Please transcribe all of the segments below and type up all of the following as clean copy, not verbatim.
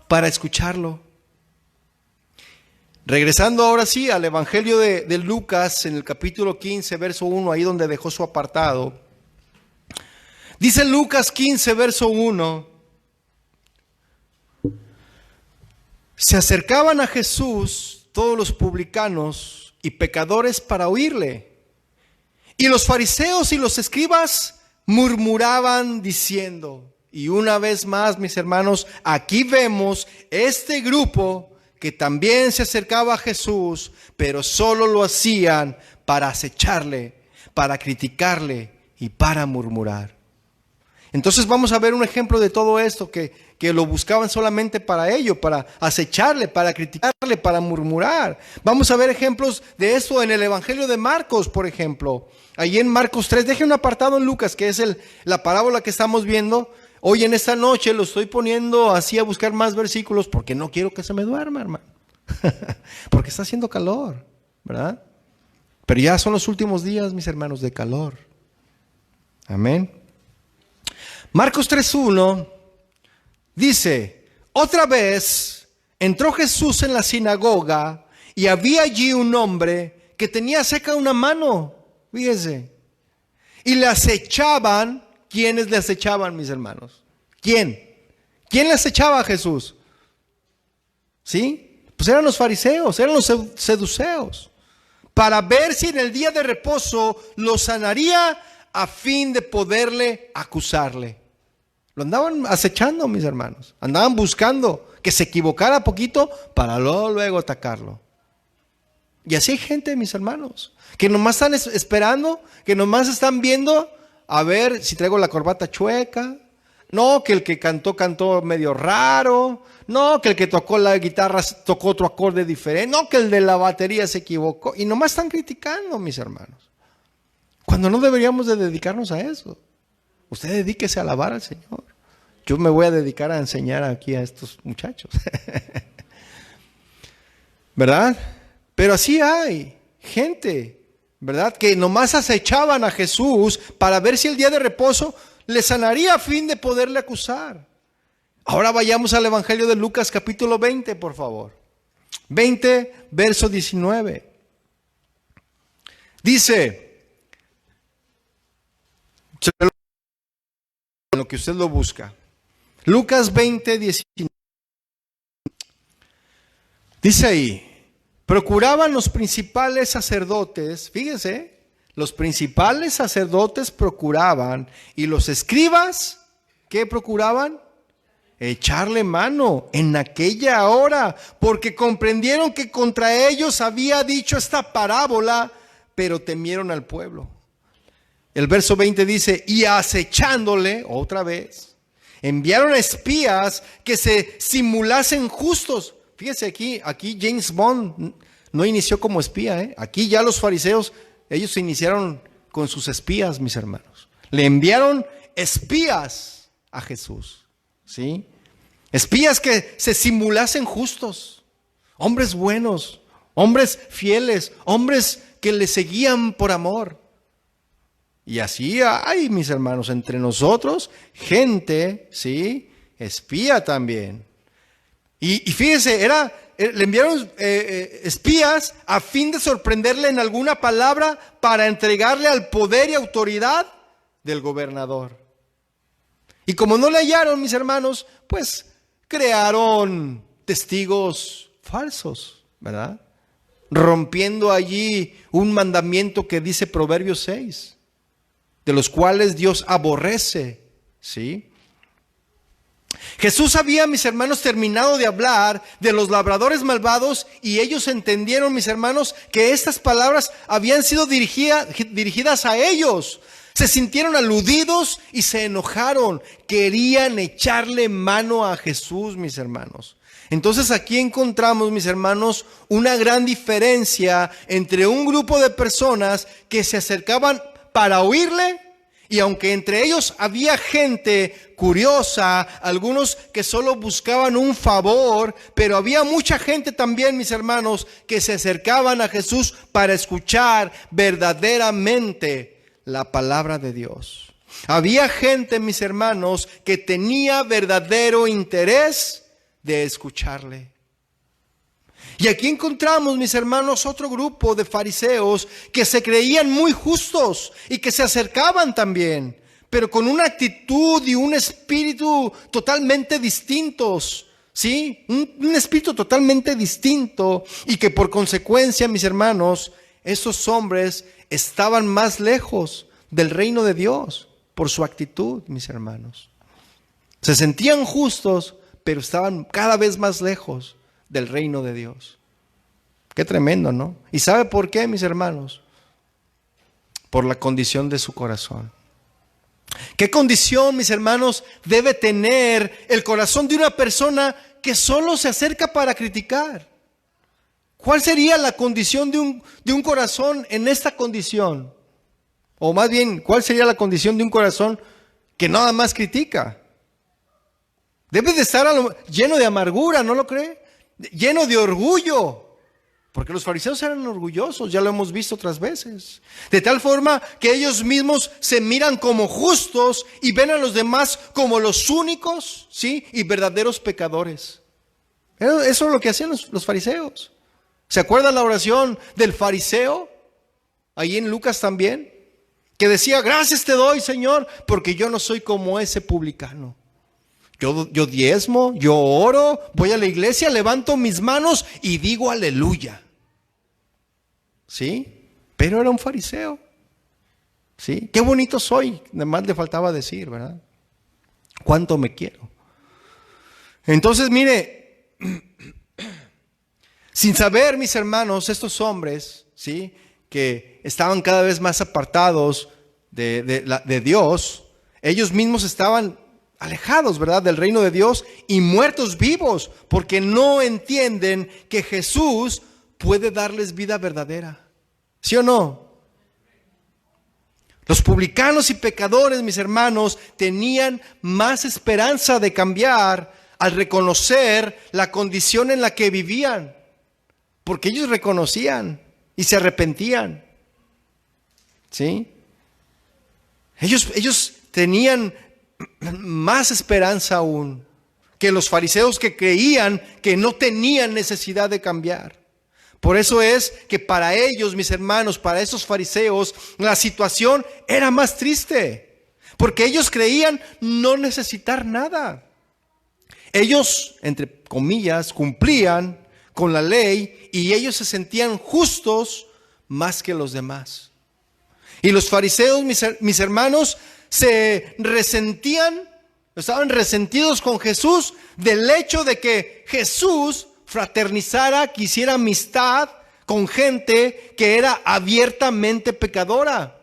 para escucharlo. Regresando ahora sí al Evangelio de Lucas, en el capítulo 15, verso 1, ahí donde dejó su apartado. Dice Lucas 15, verso 1. Se acercaban a Jesús todos los publicanos y pecadores para oírle. Y los fariseos y los escribas murmuraban diciendo, y una vez más, mis hermanos, aquí vemos este grupo que también se acercaba a Jesús, pero solo lo hacían para acecharle, para criticarle y para murmurar. Entonces vamos a ver un ejemplo de todo esto, que lo buscaban solamente para ello, para acecharle, para criticarle, para murmurar. Vamos a ver ejemplos de esto en el Evangelio de Marcos, por ejemplo. Allí en Marcos 3, deje un apartado en Lucas, que es la parábola que estamos viendo. Hoy en esta noche lo estoy poniendo así a buscar más versículos porque no quiero que se me duerma, hermano. Porque está haciendo calor, ¿verdad? Pero ya son los últimos días, mis hermanos, de calor. Amén. Marcos 3:1 dice, otra vez entró Jesús en la sinagoga y había allí un hombre que tenía seca una mano, fíjese, y le acechaban. ¿Quiénes le acechaban, mis hermanos? ¿Quién le acechaba a Jesús? ¿Sí? Pues eran los fariseos, eran los seduceos, para ver si en el día de reposo lo sanaría a fin de poderle acusarle. Lo andaban acechando, mis hermanos. Andaban buscando que se equivocara poquito para luego atacarlo. Y así hay gente, mis hermanos, que nomás están esperando, que nomás están viendo a ver si traigo la corbata chueca. No, que el que cantó medio raro. No, que el que tocó la guitarra tocó otro acorde diferente. No, que el de la batería se equivocó. Y nomás están criticando, mis hermanos, cuando no deberíamos de dedicarnos a eso. Usted dedíquese a alabar al Señor. Yo me voy a dedicar a enseñar aquí a estos muchachos. ¿Verdad? Pero así hay gente, ¿verdad?, que nomás acechaban a Jesús para ver si el día de reposo le sanaría a fin de poderle acusar. Ahora vayamos al Evangelio de Lucas capítulo 20, por favor. 20, verso 19. Dice, en lo que usted lo busca, Lucas 20, 19. Dice ahí, procuraban los principales sacerdotes, fíjese, los principales sacerdotes procuraban, y los escribas, ¿qué procuraban? Echarle mano en aquella hora, porque comprendieron que contra ellos había dicho esta parábola, pero temieron al pueblo. El verso 20 dice, y acechándole, otra vez, enviaron espías que se simulasen justos. Fíjese aquí James Bond no inició como espía, ¿eh? Aquí ya los fariseos, ellos se iniciaron con sus espías, mis hermanos. Le enviaron espías a Jesús, ¿sí? Espías que se simulasen justos, hombres buenos, hombres fieles, hombres que le seguían por amor. Y así hay, mis hermanos, entre nosotros gente, ¿sí?, espía también. Y fíjese, le enviaron espías a fin de sorprenderle en alguna palabra para entregarle al poder y autoridad del gobernador. Y como no le hallaron, mis hermanos, pues crearon testigos falsos, ¿verdad? Rompiendo allí un mandamiento que dice Proverbios 6, de los cuales Dios aborrece, ¿sí? Jesús había, mis hermanos, terminado de hablar de los labradores malvados y ellos entendieron, mis hermanos, que estas palabras habían sido dirigidas a ellos. Se sintieron aludidos y se enojaron. Querían echarle mano a Jesús, mis hermanos. Entonces aquí encontramos, mis hermanos, una gran diferencia entre un grupo de personas que se acercaban para oírle, y aunque entre ellos había gente curiosa, algunos que solo buscaban un favor, pero había mucha gente también, mis hermanos, que se acercaban a Jesús para escuchar verdaderamente la palabra de Dios. Había gente, mis hermanos, que tenía verdadero interés de escucharle. Y aquí encontramos, mis hermanos, otro grupo de fariseos que se creían muy justos y que se acercaban también, pero con una actitud y un espíritu totalmente distintos, ¿sí? Un espíritu totalmente distinto, y que por consecuencia, mis hermanos, esos hombres estaban más lejos del reino de Dios por su actitud, mis hermanos. Se sentían justos, pero estaban cada vez más lejos del reino de Dios. Qué tremendo, ¿no? ¿Y sabe por qué, mis hermanos? Por la condición de su corazón. ¿Qué condición, mis hermanos, debe tener el corazón de una persona que solo se acerca para criticar? ¿Cuál sería la condición de un corazón en esta condición? O más bien, ¿cuál sería la condición de un corazón que nada más critica? Debe de estar lleno de amargura, ¿no lo cree? Lleno de orgullo. Porque los fariseos eran orgullosos, ya lo hemos visto otras veces. De tal forma que ellos mismos se miran como justos y ven a los demás como los únicos, ¿sí? Y verdaderos pecadores. Eso es lo que hacían los fariseos. ¿Se acuerdan la oración del fariseo? Ahí en Lucas también. Que decía, gracias te doy, Señor, porque yo no soy como ese publicano. Yo diezmo, yo oro, voy a la iglesia, levanto mis manos y digo aleluya. ¿Sí? Pero era un fariseo. ¿Sí? Qué bonito soy, además le faltaba decir, ¿verdad? Cuánto me quiero. Entonces, mire, sin saber, mis hermanos, estos hombres, ¿sí? Que estaban cada vez más apartados de Dios, ellos mismos estaban alejados, ¿verdad?, del reino de Dios y muertos vivos, porque no entienden que Jesús puede darles vida verdadera. ¿Sí o no? Los publicanos y pecadores, mis hermanos, tenían más esperanza de cambiar al reconocer la condición en la que vivían, porque ellos reconocían y se arrepentían. ¿Sí? Ellos tenían más esperanza aún que los fariseos, que creían que no tenían necesidad de cambiar. Por eso es que para ellos, mis hermanos, para esos fariseos, la situación era más triste, porque ellos creían no necesitar nada. Ellos, entre comillas, cumplían con la ley y ellos se sentían justos más que los demás. Y los fariseos, mis hermanos, se resentían, estaban resentidos con Jesús del hecho de que Jesús fraternizara, que hiciera amistad con gente que era abiertamente pecadora.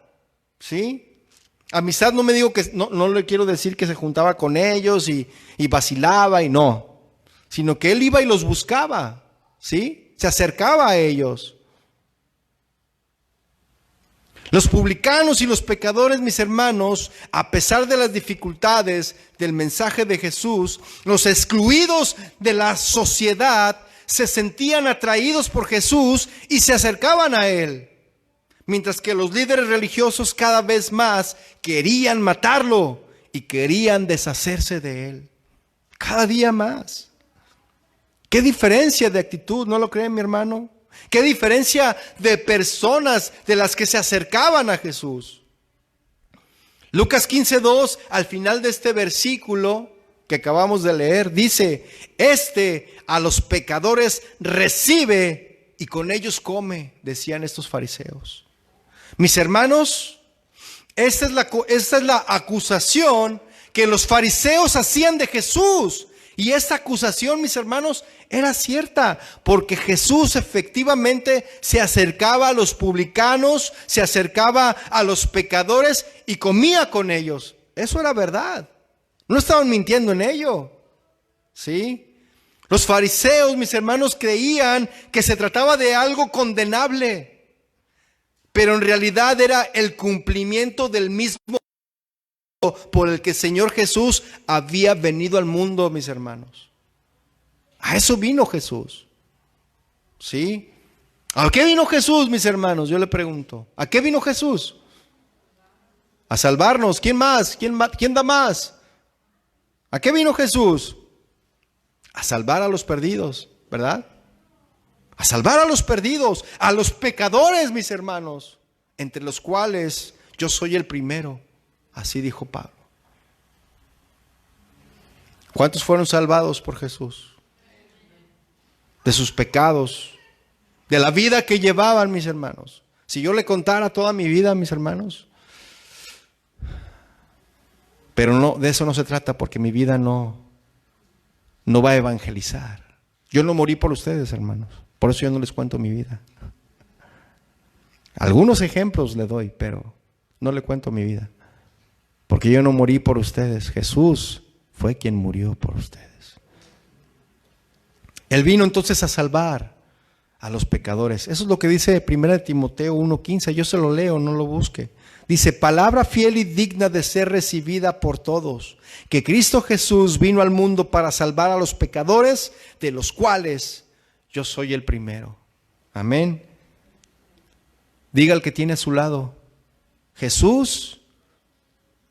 ¿Sí? Amistad no le quiero decir que se juntaba con ellos y vacilaba y no, sino que él iba y los buscaba, ¿sí? Se acercaba a ellos. Los publicanos y los pecadores, mis hermanos, a pesar de las dificultades del mensaje de Jesús, los excluidos de la sociedad se sentían atraídos por Jesús y se acercaban a Él. Mientras que los líderes religiosos cada vez más querían matarlo y querían deshacerse de Él. Cada día más. ¿Qué diferencia de actitud? ¿No lo creen, mi hermano? ¿Qué diferencia de personas de las que se acercaban a Jesús? Lucas 15:2, al final de este versículo que acabamos de leer, dice, a los pecadores recibe y con ellos come, decían estos fariseos. Mis hermanos, esta es la acusación que los fariseos hacían de Jesús. Y esta acusación, mis hermanos, era cierta, porque Jesús efectivamente se acercaba a los publicanos, se acercaba a los pecadores y comía con ellos. Eso era verdad. No estaban mintiendo en ello. ¿Sí? Los fariseos, mis hermanos, creían que se trataba de algo condenable, pero en realidad era el cumplimiento del mismo por el que el Señor Jesús había venido al mundo, mis hermanos. A eso vino Jesús. ¿Sí? ¿A qué vino Jesús, mis hermanos? Yo le pregunto. ¿A qué vino Jesús? A salvarnos. ¿Quién más? ¿Quién da más? ¿A qué vino Jesús? A salvar a los perdidos, ¿verdad? A salvar a los perdidos, a los pecadores, mis hermanos, entre los cuales yo soy el primero. Así dijo Pablo. ¿Cuántos fueron salvados por Jesús? De sus pecados, de la vida que llevaban, mis hermanos. Si yo le contara toda mi vida, mis hermanos, pero no, de eso no se trata, porque mi vida no va a evangelizar. Yo no morí por ustedes, hermanos. Por eso yo no les cuento mi vida. Algunos ejemplos le doy, pero no le cuento mi vida. Porque yo no morí por ustedes. Jesús fue quien murió por ustedes. Él vino entonces a salvar a los pecadores. Eso es lo que dice 1 Timoteo 1:15. Yo se lo leo, no lo busque. Dice: palabra fiel y digna de ser recibida por todos, que Cristo Jesús vino al mundo para salvar a los pecadores, de los cuales yo soy el primero. Amén. Diga al que tiene a su lado: Jesús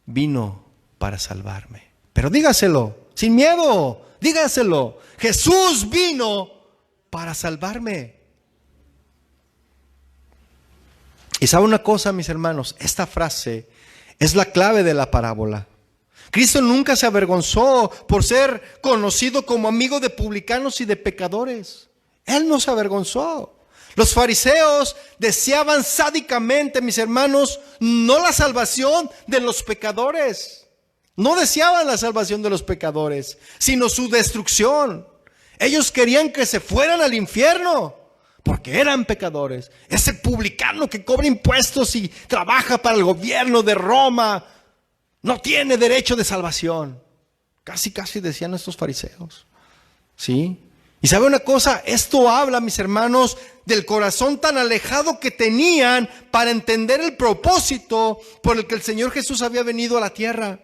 vino para salvarme. Pero dígaselo, sin miedo, dígaselo. Jesús vino para salvarme. Y sabe una cosa, mis hermanos, esta frase es la clave de la parábola. Cristo nunca se avergonzó por ser conocido como amigo de publicanos y de pecadores. Él no se avergonzó. Los fariseos deseaban sádicamente, mis hermanos, no la salvación de los pecadores. No deseaban la salvación de los pecadores, sino su destrucción. Ellos querían que se fueran al infierno, porque eran pecadores. Ese publicano que cobra impuestos y trabaja para el gobierno de Roma no tiene derecho de salvación. Casi decían estos fariseos. ¿Sí? Y sabe una cosa, esto habla, mis hermanos, del corazón tan alejado que tenían para entender el propósito por el que el Señor Jesús había venido a la tierra.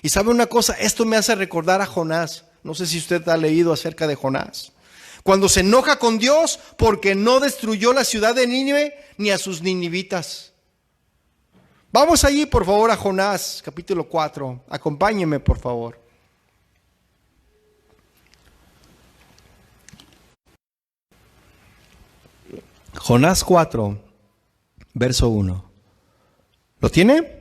Y sabe una cosa, esto me hace recordar a Jonás. No sé si usted ha leído acerca de Jonás. Cuando se enoja con Dios porque no destruyó la ciudad de Nínive ni a sus ninivitas. Vamos allí, por favor, a Jonás, capítulo 4. Acompáñeme, por favor. Jonás 4, verso 1. ¿Lo tiene?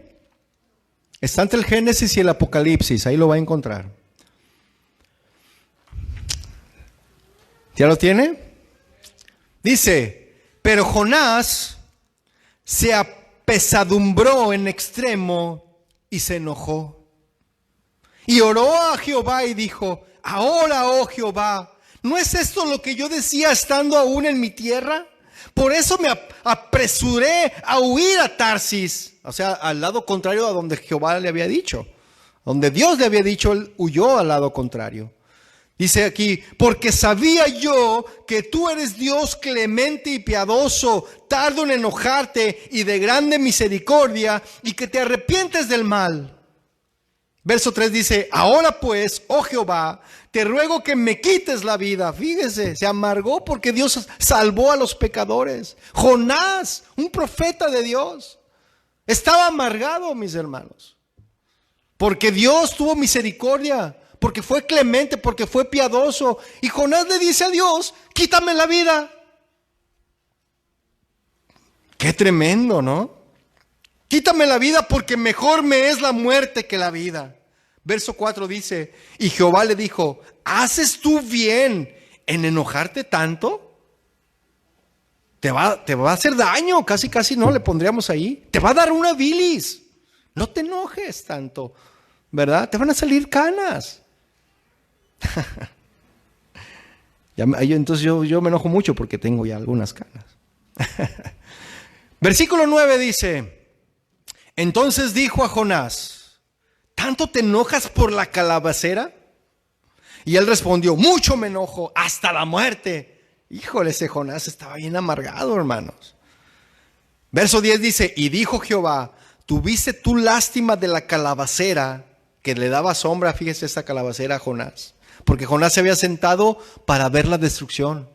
Está entre el Génesis y el Apocalipsis, ahí lo va a encontrar. ¿Ya lo tiene? Dice: pero Jonás se apesadumbró en extremo y se enojó. Y oró a Jehová y dijo: ahora, oh Jehová, ¿no es esto lo que yo decía estando aún en mi tierra? Por eso me apresuré a huir a Tarsis. O sea, al lado contrario a donde Jehová le había dicho. Donde Dios le había dicho, él huyó al lado contrario. Dice aquí: porque sabía yo que tú eres Dios clemente y piadoso, tardo en enojarte y de grande misericordia, y que te arrepientes del mal. Verso 3 dice: ahora pues, oh Jehová, te ruego que me quites la vida. Fíjese, se amargó porque Dios salvó a los pecadores. Jonás, un profeta de Dios, estaba amargado, mis hermanos, porque Dios tuvo misericordia, porque fue clemente, porque fue piadoso. Y Jonás le dice a Dios: quítame la vida. Qué tremendo, ¿no? Quítame la vida, porque mejor me es la muerte que la vida. Verso 4 dice: y Jehová le dijo: ¿haces tú bien en enojarte tanto? Te va a hacer daño, casi no le pondríamos ahí. Te va a dar una bilis. No te enojes tanto, ¿verdad? Te van a salir canas. Entonces yo me enojo mucho porque tengo ya algunas canas. Versículo 9 dice: entonces dijo a Jonás: ¿tanto te enojas por la calabacera? Y él respondió: mucho me enojo, hasta la muerte. Híjole, ese Jonás estaba bien amargado, hermanos. Verso 10 dice: y dijo Jehová: ¿tuviste tú lástima de la calabacera que le daba sombra? Fíjese, esta calabacera a Jonás, porque Jonás se había sentado para ver la destrucción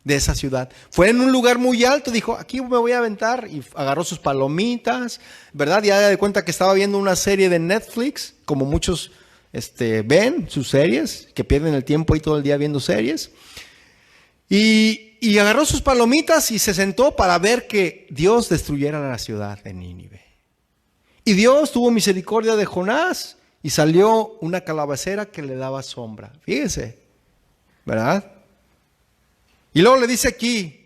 de esa ciudad. Fue en un lugar muy alto, dijo: aquí me voy a aventar, y agarró sus palomitas, ¿verdad? Y haga de cuenta que estaba viendo una serie de Netflix, como muchos ven sus series, que pierden el tiempo ahí todo el día viendo series. Y agarró sus palomitas y se sentó para ver que Dios destruyera la ciudad de Nínive. Y Dios tuvo misericordia de Jonás y salió una calabacera que le daba sombra. Fíjese, ¿verdad? Y luego le dice aquí,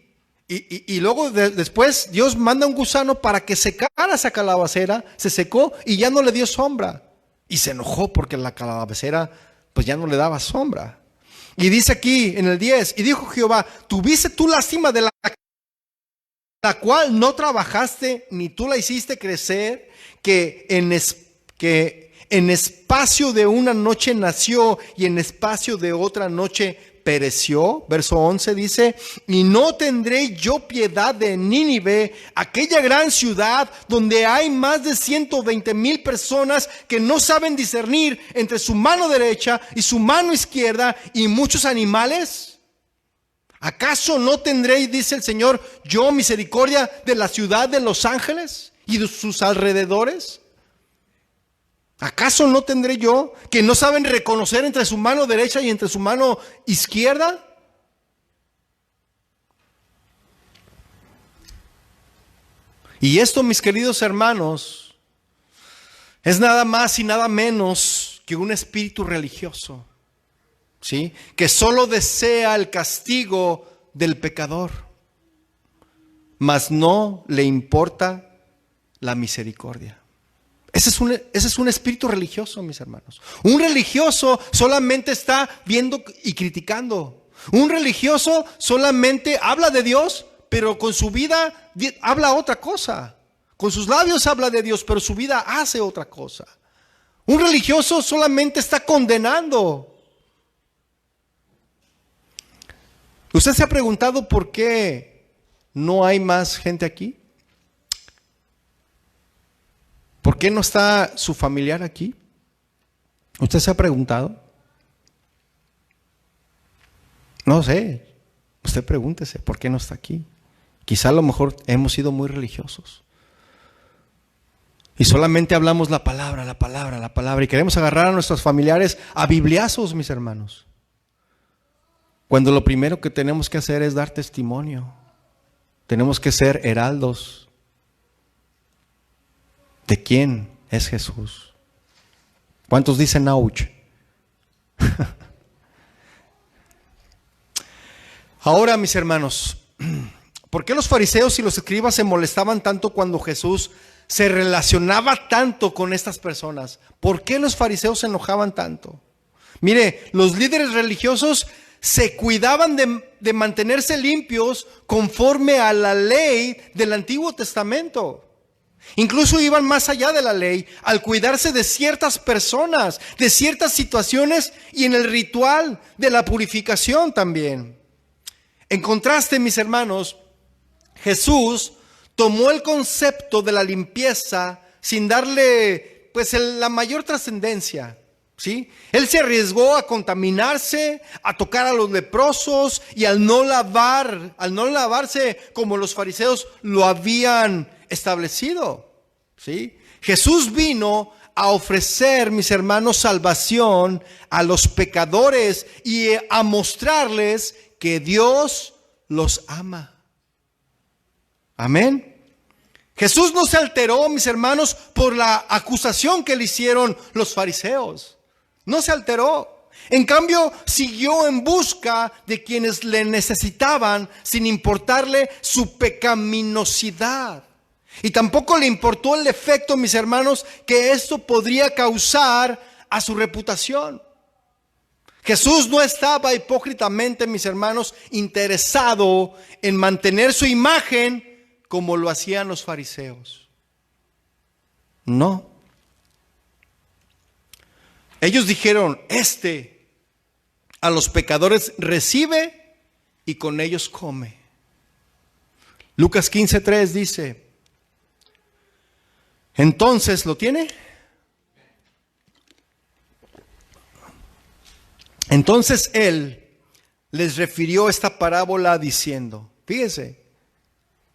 y luego después Dios manda un gusano para que secara esa calabacera, se secó y ya no le dio sombra. Y se enojó porque la calabacera pues ya no le daba sombra. Y dice aquí en el 10, y dijo Jehová, ¿tuviste tú lástima de la cual no trabajaste ni tú la hiciste crecer, que en espacio de una noche nació y en espacio de otra noche pereció? Verso 11 dice, y no tendré yo piedad de Nínive, aquella gran ciudad donde hay más de 120,000 personas que no saben discernir entre su mano derecha y su mano izquierda y muchos animales. ¿Acaso no tendré, dice el Señor, yo misericordia de la ciudad de Los Ángeles y de sus alrededores? ¿Acaso no tendré yo que no saben reconocer entre su mano derecha y entre su mano izquierda? Y esto, mis queridos hermanos, es nada más y nada menos que un espíritu religioso, ¿sí? Que solo desea el castigo del pecador, mas no le importa la misericordia. Ese es un espíritu religioso, mis hermanos. Un religioso solamente está viendo y criticando. Un religioso solamente habla de Dios, pero con su vida habla otra cosa. Con sus labios habla de Dios, pero su vida hace otra cosa. Un religioso solamente está condenando. ¿Usted se ha preguntado por qué no hay más gente aquí? ¿Por qué no está su familiar aquí? ¿Usted se ha preguntado? No sé. Usted pregúntese, ¿por qué no está aquí? Quizá a lo mejor hemos sido muy religiosos. Y solamente hablamos la palabra, la palabra, la palabra. Y queremos agarrar a nuestros familiares a bibliazos, mis hermanos. Cuando lo primero que tenemos que hacer es dar testimonio. Tenemos que ser heraldos. ¿De quién es Jesús? ¿Cuántos dicen ouch? Ahora, mis hermanos, ¿por qué los fariseos y los escribas se molestaban tanto cuando Jesús se relacionaba tanto con estas personas? ¿Por qué los fariseos se enojaban tanto? Mire, los líderes religiosos se cuidaban de mantenerse limpios conforme a la ley del Antiguo Testamento. Incluso iban más allá de la ley al cuidarse de ciertas personas, de ciertas situaciones y en el ritual de la purificación también. En contraste, mis hermanos, Jesús tomó el concepto de la limpieza sin darle la mayor trascendencia, ¿sí? Él se arriesgó a contaminarse, a tocar a los leprosos y al no lavarse como los fariseos lo habían establecido, ¿sí? Jesús vino a ofrecer, mis hermanos, salvación a los pecadores y a mostrarles que Dios los ama. Amén. Jesús no se alteró, mis hermanos, por la acusación que le hicieron los fariseos. No se alteró. En cambio, siguió en busca de quienes le necesitaban sin importarle su pecaminosidad. Y tampoco le importó el efecto, mis hermanos, que esto podría causar a su reputación. Jesús no estaba hipócritamente, mis hermanos, interesado en mantener su imagen como lo hacían los fariseos. No. Ellos dijeron, a los pecadores recibe y con ellos come. Lucas 15:3 dice, entonces, ¿lo tiene? Entonces él les refirió esta parábola diciendo, fíjese,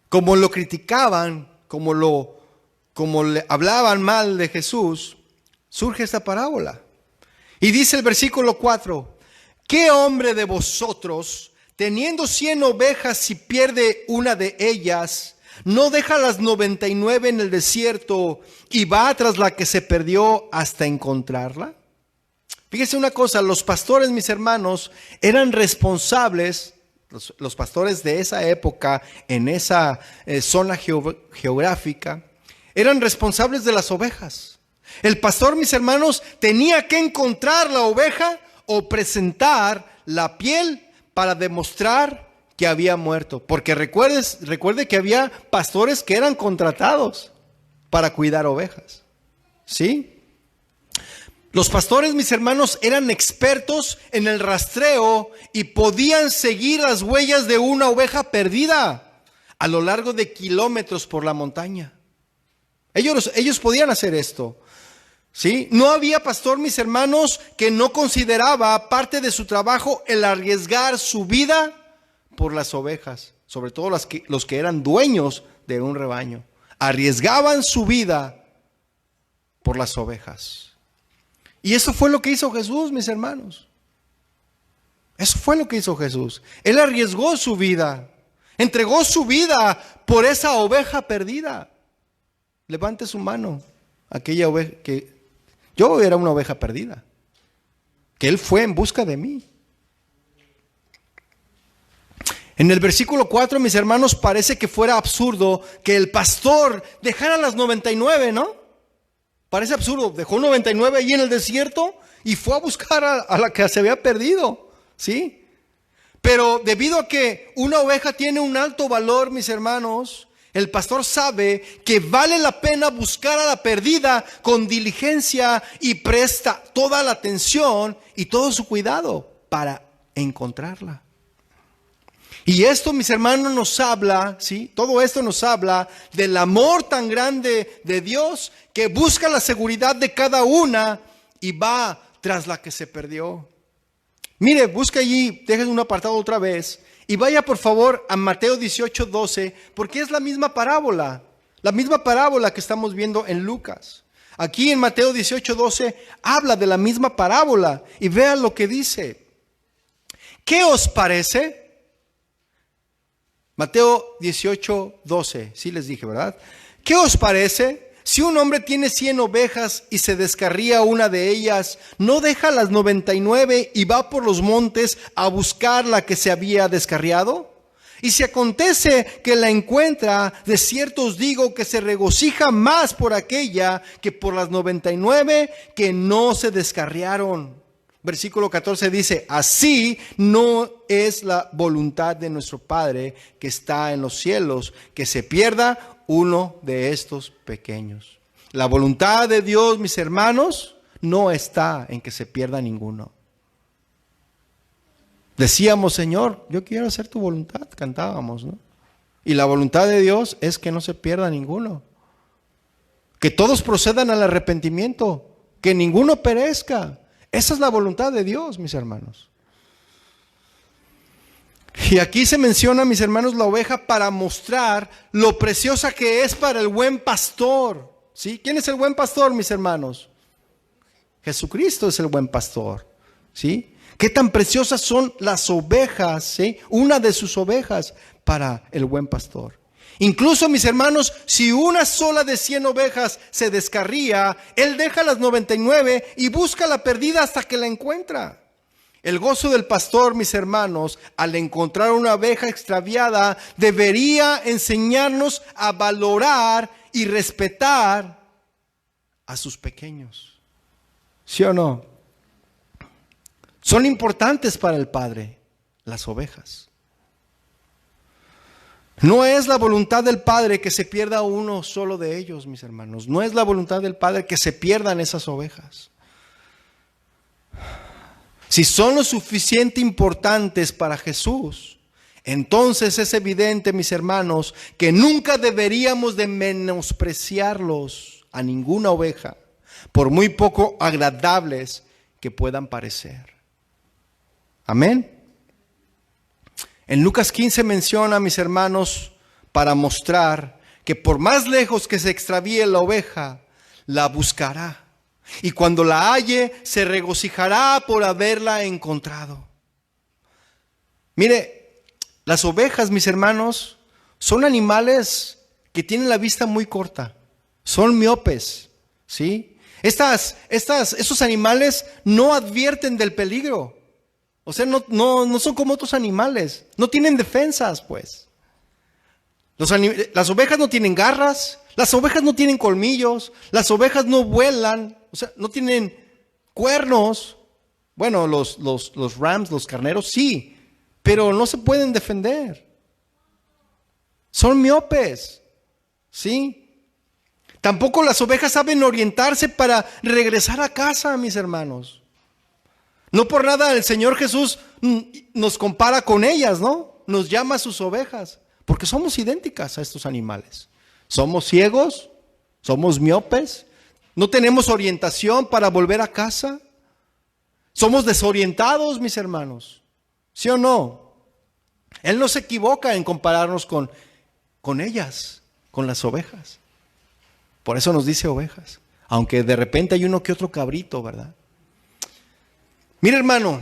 como lo criticaban, como le hablaban mal de Jesús, surge esta parábola. Y dice el versículo 4, ¿qué hombre de vosotros, teniendo 100 ovejas, si pierde una de ellas, no deja las 99 en el desierto y va tras la que se perdió hasta encontrarla? Fíjese una cosa, los pastores, mis hermanos, eran responsables, los pastores de esa época, en esa zona geográfica, eran responsables de las ovejas. El pastor, mis hermanos, tenía que encontrar la oveja o presentar la piel para demostrar que había muerto. Porque recuerde que había pastores que eran contratados para cuidar ovejas. ¿Sí? Los pastores, mis hermanos, eran expertos en el rastreo y podían seguir las huellas de una oveja perdida a lo largo de kilómetros por la montaña. Ellos podían hacer esto. ¿Sí? No había pastor, mis hermanos, que no consideraba parte de su trabajo el arriesgar su vida por las ovejas, sobre todo los que eran dueños de un rebaño. Arriesgaban su vida por las ovejas. Y eso fue lo que hizo Jesús, mis hermanos. Eso fue lo que hizo Jesús. Él arriesgó su vida, entregó su vida por esa oveja perdida. Levante su mano, aquella oveja que yo era una oveja perdida, que Él fue en busca de mí. En el versículo 4, mis hermanos, parece que fuera absurdo que el pastor dejara las 99, ¿no? Parece absurdo, dejó 99 ahí en el desierto y fue a buscar a la que se había perdido, ¿sí? Pero debido a que una oveja tiene un alto valor, mis hermanos, el pastor sabe que vale la pena buscar a la perdida con diligencia y presta toda la atención y todo su cuidado para encontrarla. Y esto, mis hermanos, nos habla, ¿sí? Todo esto nos habla del amor tan grande de Dios que busca la seguridad de cada una y va tras la que se perdió. Mire, busca allí, dejen un apartado otra vez y vaya por favor a Mateo 18:12, porque es la misma parábola que estamos viendo en Lucas. Aquí en Mateo 18:12 habla de la misma parábola y vean lo que dice. ¿Qué os parece? Mateo 18:12, sí les dije, ¿verdad? ¿Qué os parece? Si un hombre tiene 100 ovejas y se descarría una de ellas, ¿no deja las 99 y va por los montes a buscar la que se había descarriado? Y si acontece que la encuentra, de cierto os digo que se regocija más por aquella que por las 99 que no se descarriaron. Versículo 14 dice, así no es la voluntad de nuestro Padre que está en los cielos, que se pierda uno de estos pequeños. La voluntad de Dios, mis hermanos, no está en que se pierda ninguno. Decíamos, Señor, yo quiero hacer tu voluntad, cantábamos, ¿no? Y la voluntad de Dios es que no se pierda ninguno. Que todos procedan al arrepentimiento, que ninguno perezca. Esa es la voluntad de Dios, mis hermanos. Y aquí se menciona, mis hermanos, la oveja para mostrar lo preciosa que es para el buen pastor. ¿Sí? ¿Quién es el buen pastor, mis hermanos? Jesucristo es el buen pastor. ¿Sí? ¿Qué tan preciosas son las ovejas? ¿Sí? Una de sus ovejas para el buen pastor. Incluso, mis hermanos, si una sola de 100 ovejas se descarría, Él deja las 99 y busca la perdida hasta que la encuentra. El gozo del pastor, mis hermanos, al encontrar una oveja extraviada, debería enseñarnos a valorar y respetar a sus pequeños. ¿Sí o no? Son importantes para el Padre las ovejas. No es la voluntad del Padre que se pierda uno solo de ellos, mis hermanos. No es la voluntad del Padre que se pierdan esas ovejas. Si son lo suficiente importantes para Jesús, entonces es evidente, mis hermanos, que nunca deberíamos de menospreciarlos a ninguna oveja, por muy poco agradables que puedan parecer. Amén. En Lucas 15 menciona, mis hermanos, para mostrar que por más lejos que se extravíe la oveja, la buscará. y cuando la halle, se regocijará por haberla encontrado. Mire, las ovejas, mis hermanos, son animales que tienen la vista muy corta, son miopes, ¿sí? Esos animales no advierten del peligro. O sea, no son como otros animales. No tienen defensas, pues. Las ovejas no tienen garras. Las ovejas no tienen colmillos. Las ovejas no vuelan. O sea, no tienen cuernos. Bueno, los rams, los carneros, sí. Pero no se pueden defender. Son miopes. ¿Sí? Tampoco las ovejas saben orientarse para regresar a casa, mis hermanos. No por nada el Señor Jesús nos compara con ellas, ¿no? Nos llama a sus ovejas, porque somos idénticas a estos animales. Somos ciegos, somos miopes, no tenemos orientación para volver a casa. Somos desorientados, mis hermanos. ¿Sí o no? Él no se equivoca en compararnos con ellas, con las ovejas. Por eso nos dice ovejas, aunque de repente hay uno que otro cabrito, ¿verdad? Mira, hermano,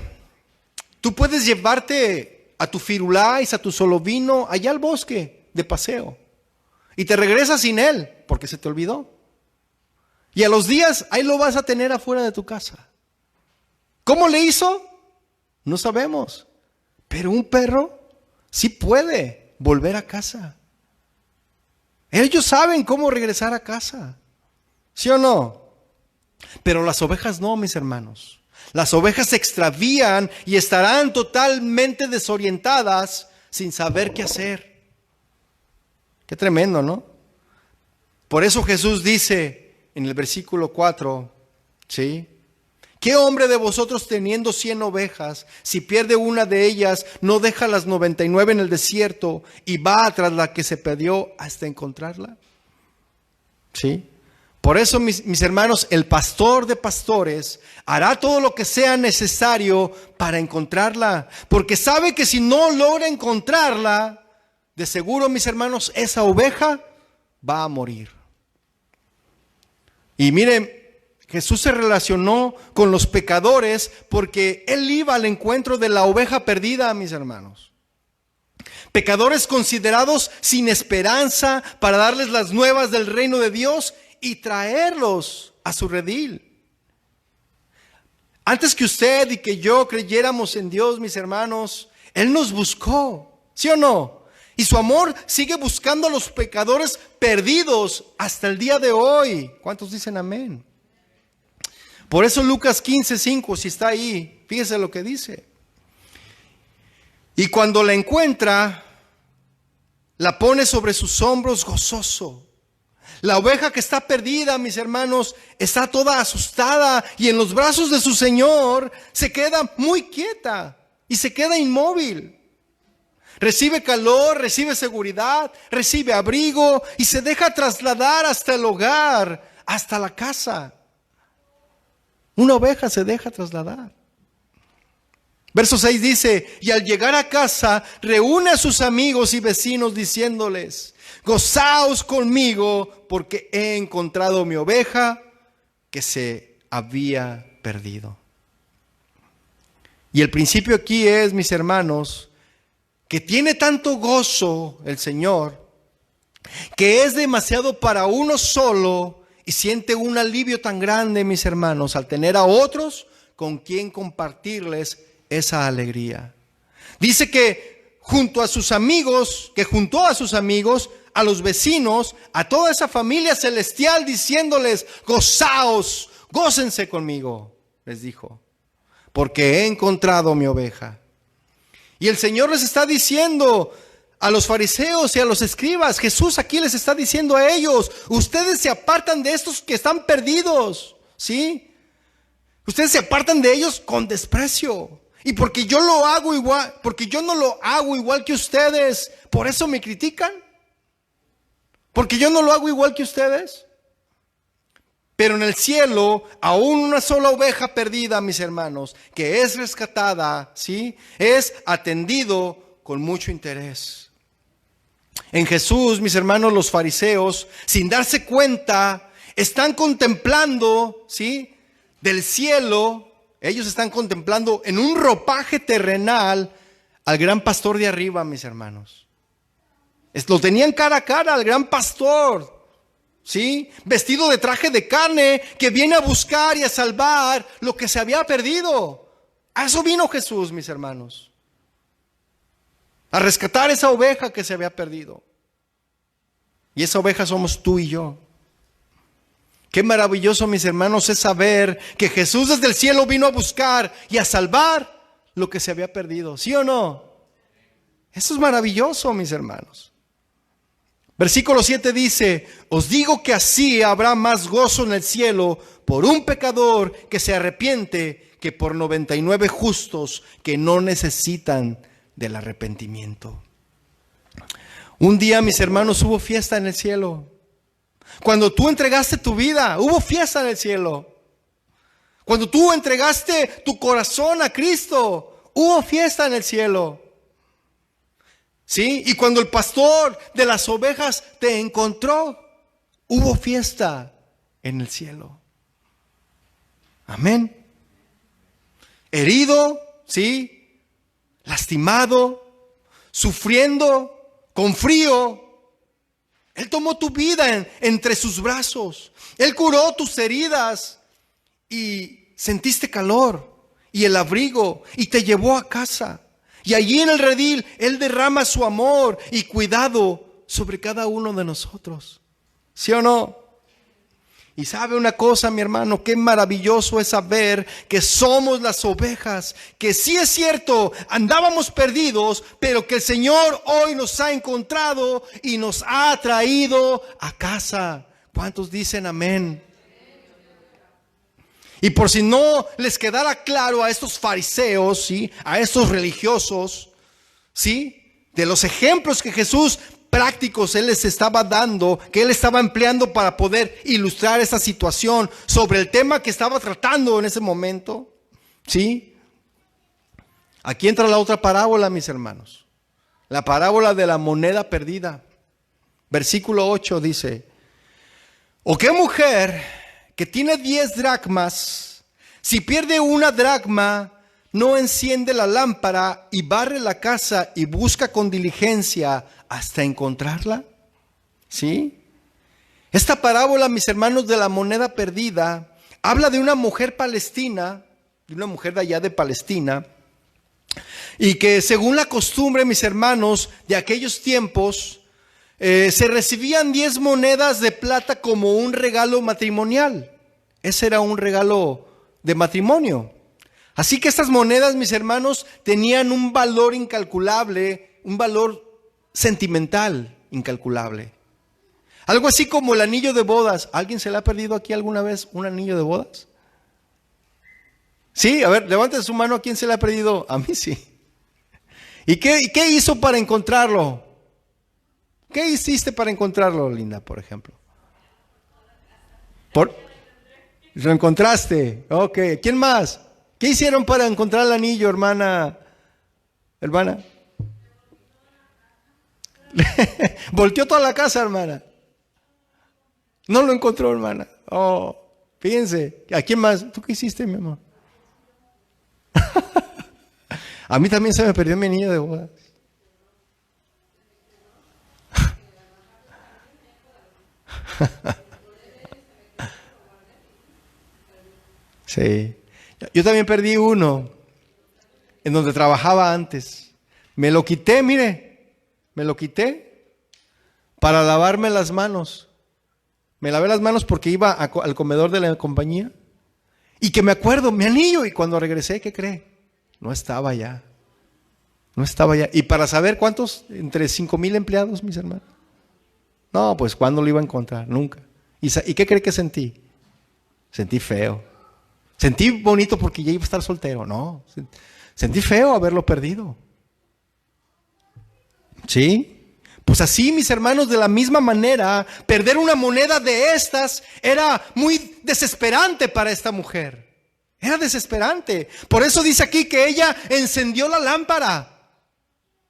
tú puedes llevarte a tu firulais, a tu solovino, allá al bosque de paseo, y te regresas sin él, porque se te olvidó. Y a los días, ahí lo vas a tener afuera de tu casa. ¿Cómo le hizo? No sabemos. Pero un perro sí puede volver a casa. Ellos saben cómo regresar a casa. ¿Sí o no? Pero las ovejas no, mis hermanos. Las ovejas se extravían y estarán totalmente desorientadas sin saber qué hacer. Qué tremendo, ¿no? Por eso Jesús dice en el versículo 4, ¿sí? ¿Qué hombre de vosotros teniendo 100 ovejas, si pierde una de ellas, no deja las 99 en el desierto y va tras la que se perdió hasta encontrarla? ¿Sí? Por eso, mis hermanos, el pastor de pastores hará todo lo que sea necesario para encontrarla, porque sabe que si no logra encontrarla, de seguro, mis hermanos, esa oveja va a morir. Y miren, Jesús se relacionó con los pecadores porque Él iba al encuentro de la oveja perdida, mis hermanos. Pecadores considerados sin esperanza para darles las nuevas del reino de Dios y traerlos a su redil. Antes que usted y que yo creyéramos en Dios, mis hermanos, Él nos buscó, ¿sí o no? Y su amor sigue buscando a los pecadores perdidos hasta el día de hoy. ¿Cuántos dicen amén? Por eso Lucas 15:5, si está ahí, fíjese lo que dice. Y cuando la encuentra, la pone sobre sus hombros gozoso. La oveja que está perdida, mis hermanos, está toda asustada y en los brazos de su Señor se queda muy quieta y se queda inmóvil. Recibe calor, recibe seguridad, recibe abrigo y se deja trasladar hasta el hogar, hasta la casa. Una oveja se deja trasladar. Verso 6 dice, y al llegar a casa, reúne a sus amigos y vecinos diciéndoles, gozaos conmigo porque he encontrado mi oveja que se había perdido. Y el principio aquí es, mis hermanos, que tiene tanto gozo el Señor, que es demasiado para uno solo y siente un alivio tan grande, mis hermanos, al tener a otros con quien compartirles esa alegría. Dice que juntó a sus amigos, a los vecinos, a toda esa familia celestial, diciéndoles, gozaos, gócense conmigo, les dijo, porque he encontrado mi oveja. Y el Señor les está diciendo a los fariseos y a los escribas, Jesús aquí les está diciendo a ellos, ustedes se apartan de estos que están perdidos, ¿sí? Ustedes se apartan de ellos con desprecio. Y porque yo lo hago igual, porque yo no lo hago igual que ustedes, ¿por eso me critican? Porque yo no lo hago igual que ustedes. Pero en el cielo, aún una sola oveja perdida, mis hermanos, que es rescatada, ¿sí? Es atendido con mucho interés. En Jesús, mis hermanos, los fariseos, sin darse cuenta, están contemplando, ¿sí?, del cielo. Ellos están contemplando en un ropaje terrenal al gran pastor de arriba, mis hermanos. Lo tenían cara a cara al gran pastor, ¿sí?, vestido de traje de carne, que viene a buscar y a salvar lo que se había perdido. A eso vino Jesús, mis hermanos, a rescatar esa oveja que se había perdido. Y esa oveja somos tú y yo. Qué maravilloso, mis hermanos, es saber que Jesús desde el cielo vino a buscar y a salvar lo que se había perdido. ¿Sí o no? Eso es maravilloso, mis hermanos. Versículo 7 dice: os digo que así habrá más gozo en el cielo por un pecador que se arrepiente que por 99 justos que no necesitan del arrepentimiento. Un día, mis hermanos, hubo fiesta en el cielo. Cuando tú entregaste tu vida, hubo fiesta en el cielo. Cuando tú entregaste tu corazón a Cristo, hubo fiesta en el cielo. ¿Sí? Y cuando el pastor de las ovejas te encontró, hubo fiesta en el cielo. Amén. Herido, ¿sí?, lastimado, sufriendo, con frío, Él tomó tu vida entre sus brazos. Él curó tus heridas y sentiste calor y el abrigo y te llevó a casa. Y allí en el redil Él derrama su amor y cuidado sobre cada uno de nosotros. ¿Sí o no? Y sabe una cosa, mi hermano, qué maravilloso es saber que somos las ovejas, que sí es cierto, andábamos perdidos, pero que el Señor hoy nos ha encontrado y nos ha traído a casa. ¿Cuántos dicen amén? Y por si no les quedara claro a estos fariseos, ¿sí?, a estos religiosos, ¿sí?, de los ejemplos que Jesús prácticos Él les estaba dando, que Él estaba empleando para poder ilustrar esta situación sobre el tema que estaba tratando en ese momento, ¿sí? Aquí entra la otra parábola, mis hermanos, la parábola de la moneda perdida. Versículo 8 dice: ¿o qué mujer que tiene 10 dracmas, si pierde una dracma, no enciende la lámpara y barre la casa y busca con diligencia hasta encontrarla? ¿Sí? Esta parábola, mis hermanos, de la moneda perdida, habla de una mujer palestina, de una mujer de allá de Palestina, y que según la costumbre, mis hermanos, de aquellos tiempos, se recibían 10 monedas de plata como un regalo matrimonial. Ese era un regalo de matrimonio. Así que estas monedas, mis hermanos, tenían un valor incalculable, un valor sentimental incalculable. Algo así como el anillo de bodas. ¿Alguien se le ha perdido aquí alguna vez un anillo de bodas? Sí, a ver, levanten su mano. ¿A quién se le ha perdido? A mí sí. ¿Y qué hizo para encontrarlo? ¿Qué hiciste para encontrarlo, Linda, por ejemplo? ¿Lo encontraste? Ok. ¿Quién más? ¿Qué hicieron para encontrar el anillo, hermana? ¿Hermana? Volteó toda la casa, hermana. No lo encontró, hermana. Oh, fíjense. ¿A quién más? ¿Tú qué hiciste, mi amor? A mí también se me perdió mi anillo de bodas. Sí. Yo también perdí uno en donde trabajaba antes. Me lo quité, mire. Me lo quité para lavarme las manos. Me lavé las manos porque iba al comedor de la compañía. Y que me acuerdo, mi anillo. Y cuando regresé, ¿qué cree? No estaba ya. No estaba ya. Y para saber cuántos, entre 5,000 empleados, mis hermanos. No, pues ¿cuándo lo iba a encontrar? Nunca. ¿Y qué cree que sentí? Sentí feo. Sentí bonito porque ya iba a estar soltero. No, sentí feo haberlo perdido. ¿Sí? Pues así, mis hermanos, de la misma manera, perder una moneda de estas era muy desesperante para esta mujer. Era desesperante. Por eso dice aquí que ella encendió la lámpara.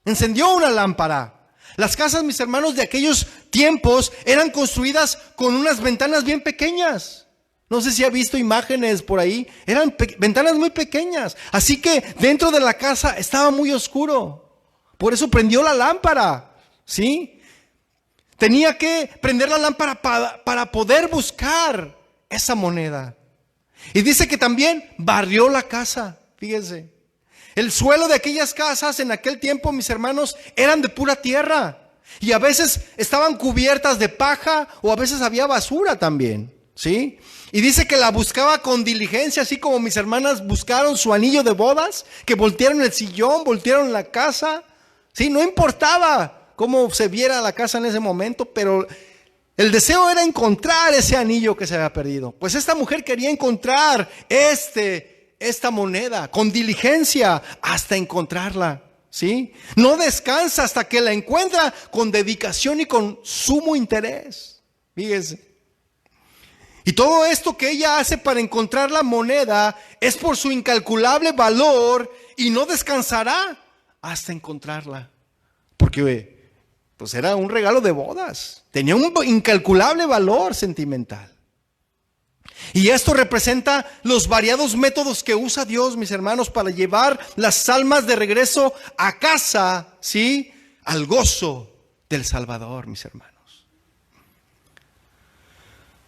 Encendió una lámpara. Las casas, mis hermanos, de aquellos tiempos eran construidas con unas ventanas bien pequeñas. No sé si ha visto imágenes por ahí. Eran ventanas muy pequeñas. Así que dentro de la casa estaba muy oscuro. Por eso prendió la lámpara, ¿sí? Tenía que prender la lámpara para poder buscar esa moneda. Y dice que también barrió la casa, fíjense. El suelo de aquellas casas en aquel tiempo, mis hermanos, eran de pura tierra. Y a veces estaban cubiertas de paja o a veces había basura también, ¿sí? Y dice que la buscaba con diligencia, así como mis hermanas buscaron su anillo de bodas, que voltearon el sillón, voltearon la casa, ¿sí? No importaba cómo se viera la casa en ese momento, pero el deseo era encontrar ese anillo que se había perdido. Pues esta mujer quería encontrar esta moneda con diligencia hasta encontrarla, ¿sí? No descansa hasta que la encuentra con dedicación y con sumo interés. Fíjese. Y todo esto que ella hace para encontrar la moneda es por su incalculable valor y no descansará hasta encontrarla. Porque pues era un regalo de bodas. Tenía un incalculable valor sentimental. Y esto representa los variados métodos que usa Dios, mis hermanos, para llevar las almas de regreso a casa, ¿sí? Al gozo del Salvador, mis hermanos.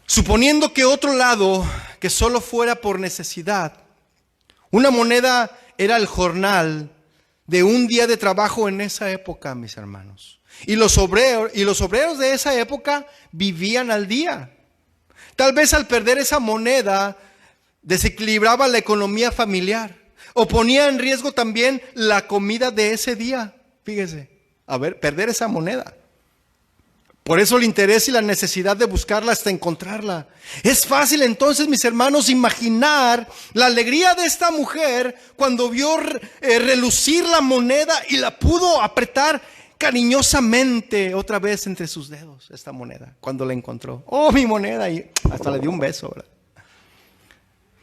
Suponiendo que otro lado, que solo fuera por necesidad, una moneda era el jornal de un día de trabajo en esa época, mis hermanos. Y los obreros de esa época vivían al día. Tal vez al perder esa moneda desequilibraba la economía familiar o ponía en riesgo también la comida de ese día. Fíjese, perder esa moneda. Por eso el interés y la necesidad de buscarla hasta encontrarla. Es fácil entonces, mis hermanos, imaginar la alegría de esta mujer cuando vio relucir la moneda y la pudo apretar cariñosamente otra vez entre sus dedos, esta moneda, cuando la encontró. Oh, mi moneda, y hasta le dio un beso, ¿verdad?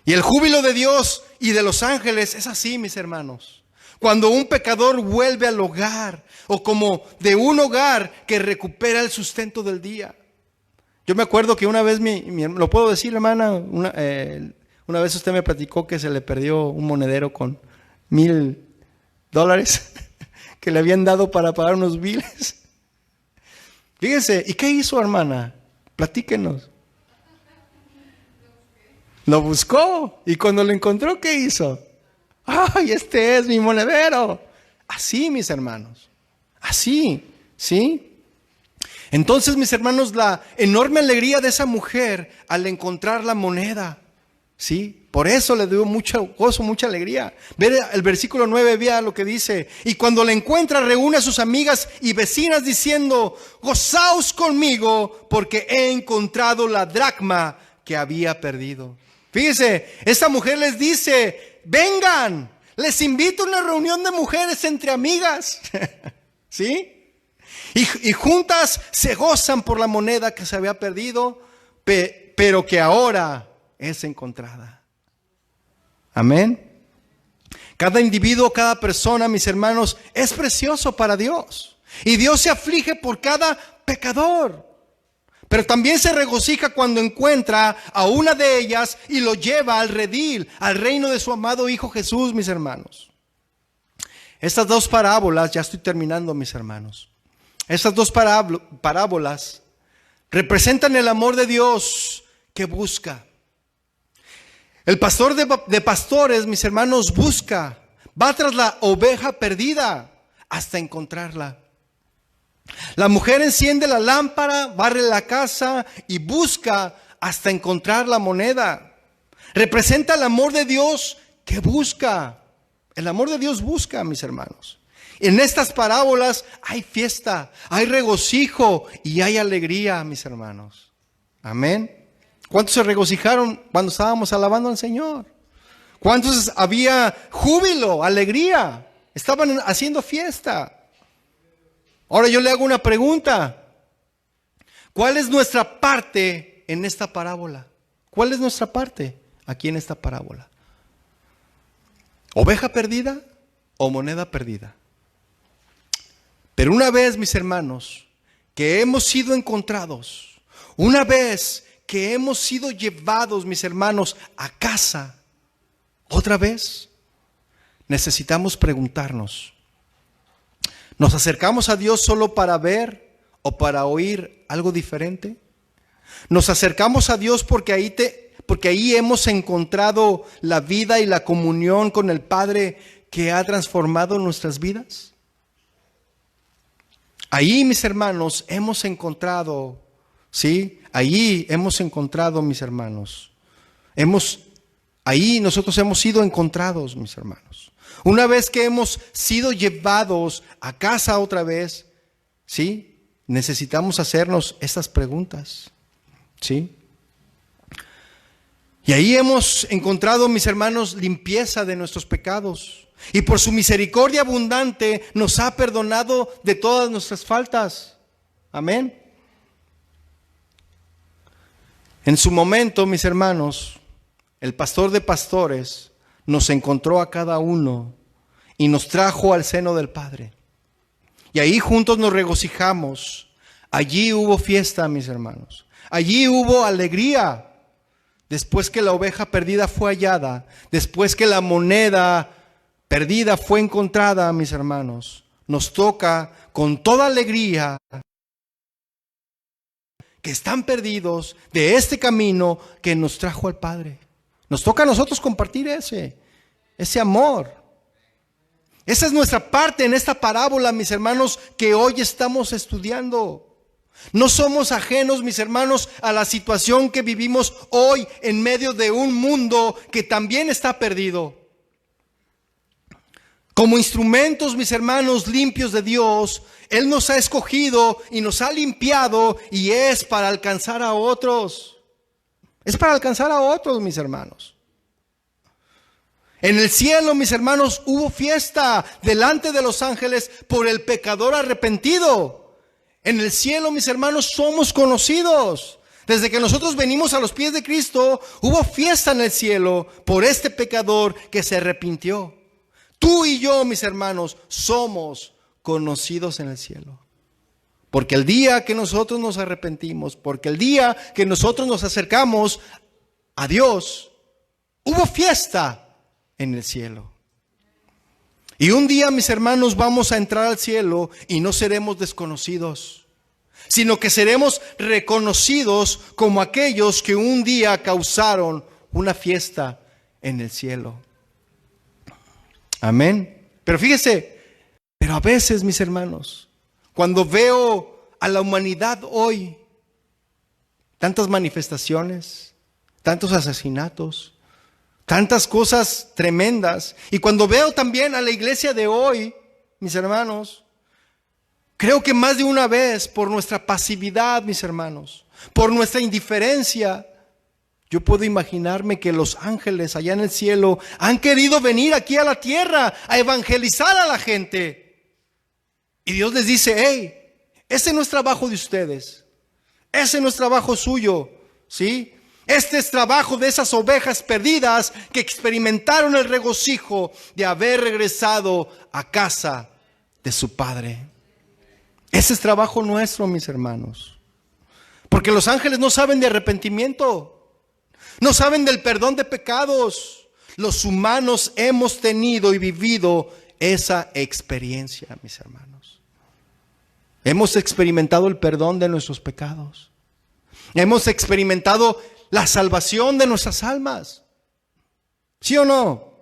Y el júbilo de Dios y de los ángeles es así, mis hermanos. Cuando un pecador vuelve al hogar, o como de un hogar que recupera el sustento del día. Yo me acuerdo que una vez, ¿lo puedo decir, hermana? Una vez usted me platicó que se le perdió un monedero con $1,000 que le habían dado para pagar unos biles. Fíjense, ¿y qué hizo, hermana? Platíquenos. Lo buscó, y cuando lo encontró, ¿qué hizo? ¡Ay, este es mi monedero! Así, mis hermanos, así, ¿sí? Entonces, mis hermanos, la enorme alegría de esa mujer al encontrar la moneda, ¿sí? Por eso le dio mucho gozo, mucha alegría. Ve el versículo 9, vea lo que dice. Y cuando la encuentra, reúne a sus amigas y vecinas diciendo: gozaos conmigo, porque he encontrado la dracma que había perdido. Fíjese, esta mujer les dice: vengan, les invito a una reunión de mujeres entre amigas. ¿Sí? Y juntas se gozan por la moneda que se había perdido, pero que ahora es encontrada. Amén. Cada individuo, cada persona, mis hermanos, es precioso para Dios. Y Dios se aflige por cada pecador. Pero también se regocija cuando encuentra a una de ellas y lo lleva al redil, al reino de su amado Hijo Jesús, mis hermanos. Estas dos parábolas, ya estoy terminando, mis hermanos. Estas dos parábolas representan el amor de Dios que busca. El pastor de pastores, mis hermanos, va tras la oveja perdida hasta encontrarla. La mujer enciende la lámpara, barre la casa y busca hasta encontrar la moneda. Representa el amor de Dios que busca. El amor de Dios busca, mis hermanos. En estas parábolas hay fiesta, hay regocijo y hay alegría, mis hermanos. Amén. ¿Cuántos se regocijaron cuando estábamos alabando al Señor? ¿Cuántos había júbilo, alegría? Estaban haciendo fiesta. Ahora yo le hago una pregunta. ¿Cuál es nuestra parte en esta parábola? ¿Cuál es nuestra parte aquí en esta parábola? ¿Oveja perdida o moneda perdida? Pero una vez, mis hermanos, que hemos sido encontrados, una vez que hemos sido llevados, mis hermanos, a casa, otra vez, necesitamos preguntarnos, ¿nos acercamos a Dios solo para ver o para oír algo diferente? ¿Nos acercamos a Dios porque ahí hemos encontrado la vida y la comunión con el Padre que ha transformado nuestras vidas? Ahí, mis hermanos, hemos encontrado, ¿sí? Ahí hemos encontrado, mis hermanos. Ahí nosotros hemos sido encontrados, mis hermanos. Una vez que hemos sido llevados a casa otra vez, ¿sí? Necesitamos hacernos estas preguntas, ¿sí? Y ahí hemos encontrado, mis hermanos, limpieza de nuestros pecados. Y por su misericordia abundante nos ha perdonado de todas nuestras faltas. Amén. En su momento, mis hermanos, el pastor de pastores nos encontró a cada uno y nos trajo al seno del Padre. Y ahí juntos nos regocijamos. Allí hubo fiesta, mis hermanos. Allí hubo alegría. Después que la oveja perdida fue hallada, después que la moneda perdida fue encontrada, mis hermanos, nos toca con toda alegría que están perdidos de este camino que nos trajo al Padre. Nos toca a nosotros compartir ese amor. Esa es nuestra parte en esta parábola, mis hermanos, que hoy estamos estudiando. No somos ajenos, mis hermanos, a la situación que vivimos hoy en medio de un mundo que también está perdido. Como instrumentos, mis hermanos, limpios de Dios, Él nos ha escogido y nos ha limpiado y es para alcanzar a otros. Es para alcanzar a otros, mis hermanos. En el cielo, mis hermanos, hubo fiesta delante de los ángeles por el pecador arrepentido. En el cielo, mis hermanos, somos conocidos. Desde que nosotros venimos a los pies de Cristo, hubo fiesta en el cielo por este pecador que se arrepintió. Tú y yo, mis hermanos, somos conocidos en el cielo. Porque el día que nosotros nos arrepentimos, porque el día que nosotros nos acercamos a Dios, hubo fiesta en el cielo. Y un día, mis hermanos, vamos a entrar al cielo y no seremos desconocidos, sino que seremos reconocidos como aquellos que un día causaron una fiesta en el cielo. Amén. Pero fíjese, pero a veces, mis hermanos, cuando veo a la humanidad hoy, tantas manifestaciones, tantos asesinatos, tantas cosas tremendas. Y cuando veo también a la iglesia de hoy, mis hermanos, creo que más de una vez por nuestra pasividad, mis hermanos, por nuestra indiferencia, yo puedo imaginarme que los ángeles allá en el cielo han querido venir aquí a la tierra a evangelizar a la gente. Y Dios les dice, hey, ese no es trabajo de ustedes, ese no es trabajo suyo, ¿sí? Este es trabajo de esas ovejas perdidas que experimentaron el regocijo de haber regresado a casa de su Padre. Ese es trabajo nuestro, mis hermanos. Porque los ángeles no saben de arrepentimiento, no saben del perdón de pecados. Los humanos hemos tenido y vivido esa experiencia, mis hermanos. Hemos experimentado el perdón de nuestros pecados. Hemos experimentado la salvación de nuestras almas. ¿Sí o no?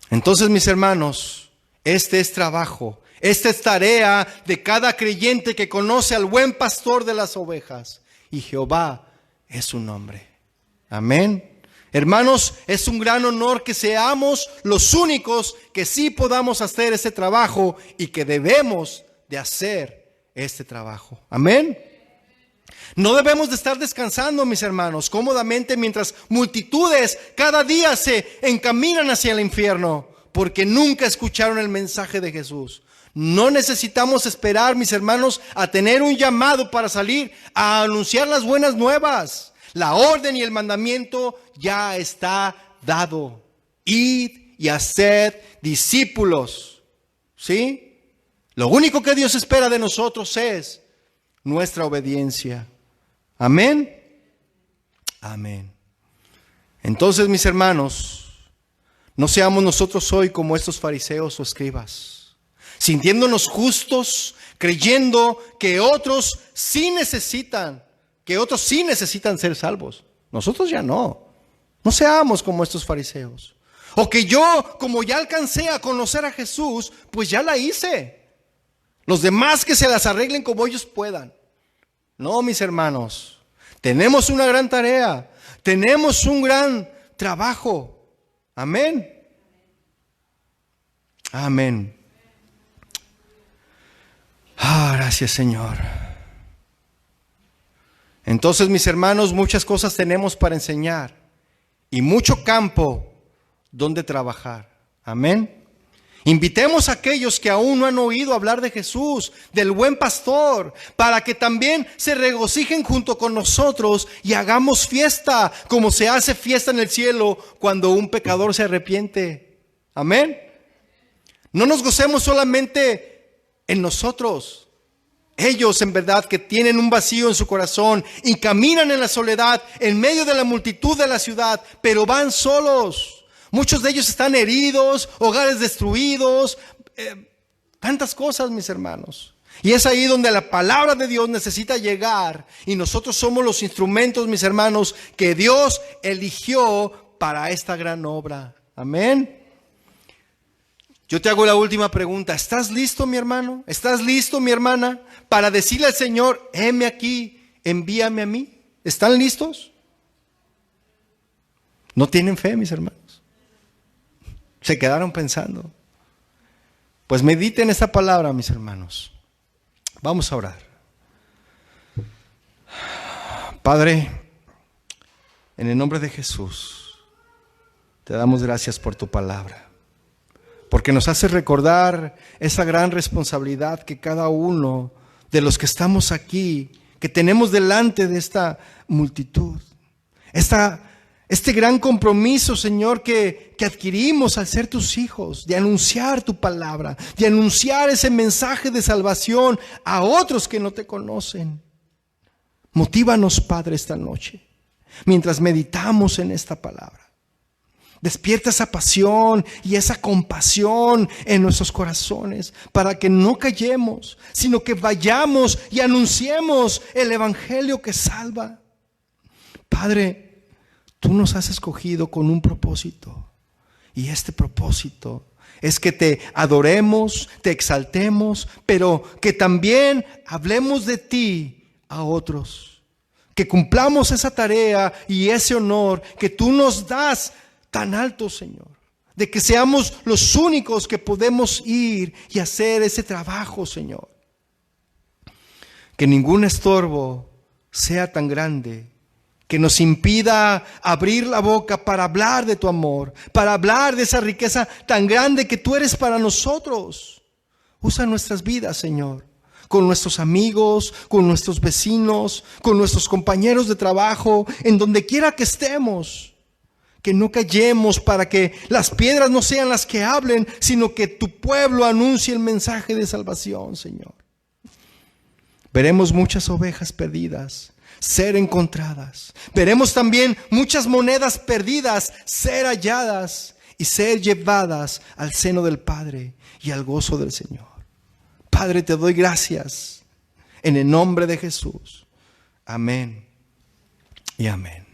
Entonces, mis hermanos, este es trabajo, esta es tarea de cada creyente que conoce al buen pastor de las ovejas. Y Jehová es su nombre. Amén. Hermanos, es un gran honor que seamos los únicos que sí podamos hacer ese trabajo y que debemos de hacer este trabajo. Amén. No debemos de estar descansando, mis hermanos, cómodamente mientras multitudes cada día se encaminan hacia el infierno porque nunca escucharon el mensaje de Jesús. No necesitamos esperar, mis hermanos, a tener un llamado para salir a anunciar las buenas nuevas. La orden y el mandamiento ya está dado. Id y haced discípulos. ¿Sí? Lo único que Dios espera de nosotros es nuestra obediencia. Amén. Amén. Entonces, mis hermanos, no seamos nosotros hoy como estos fariseos o escribas, sintiéndonos justos, creyendo que otros sí necesitan ser salvos. Nosotros ya no. No seamos como estos fariseos. O que yo, como ya alcancé a conocer a Jesús, pues ya la hice. Los demás que se las arreglen como ellos puedan. No, mis hermanos, tenemos una gran tarea, tenemos un gran trabajo. Amén. Amén. Gracias, Señor. Entonces, mis hermanos, muchas cosas tenemos para enseñar y mucho campo donde trabajar. Amén. Invitemos a aquellos que aún no han oído hablar de Jesús, del buen pastor, para que también se regocijen junto con nosotros y hagamos fiesta como se hace fiesta en el cielo cuando un pecador se arrepiente. Amén. No nos gocemos solamente en nosotros. Ellos en verdad que tienen un vacío en su corazón y caminan en la soledad en medio de la multitud de la ciudad, pero van solos. Muchos de ellos están heridos, hogares destruidos, tantas cosas, mis hermanos. Y es ahí donde la palabra de Dios necesita llegar y nosotros somos los instrumentos, mis hermanos, que Dios eligió para esta gran obra. Amén. Yo te hago la última pregunta. ¿Estás listo, mi hermano? ¿Estás listo, mi hermana, para decirle al Señor, heme aquí, envíame a mí? ¿Están listos? ¿No tienen fe, mis hermanos? Se quedaron pensando. Pues mediten esta palabra, mis hermanos. Vamos a orar. Padre, en el nombre de Jesús, te damos gracias por tu palabra. Porque nos hace recordar esa gran responsabilidad que cada uno de los que estamos aquí, que tenemos delante de esta multitud. Este gran compromiso, Señor, que adquirimos al ser tus hijos, de anunciar tu palabra, de anunciar ese mensaje de salvación a otros que no te conocen. Motívanos, Padre, esta noche, mientras meditamos en esta palabra. Despierta esa pasión y esa compasión en nuestros corazones para que no callemos, sino que vayamos y anunciemos el evangelio que salva. Padre, tú nos has escogido con un propósito y este propósito es que te adoremos, te exaltemos, pero que también hablemos de ti a otros. Que cumplamos esa tarea y ese honor que tú nos das tan alto, Señor, de que seamos los únicos que podemos ir y hacer ese trabajo, Señor. Que ningún estorbo sea tan grande que nos impida abrir la boca para hablar de tu amor, para hablar de esa riqueza tan grande que tú eres para nosotros. Usa nuestras vidas, Señor, con nuestros amigos, con nuestros vecinos, con nuestros compañeros de trabajo, en donde quiera que estemos. Que no callemos para que las piedras no sean las que hablen, sino que tu pueblo anuncie el mensaje de salvación, Señor. Veremos muchas ovejas perdidas ser encontradas. Veremos también muchas monedas perdidas ser halladas y ser llevadas al seno del Padre y al gozo del Señor. Padre, te doy gracias en el nombre de Jesús. Amén y amén.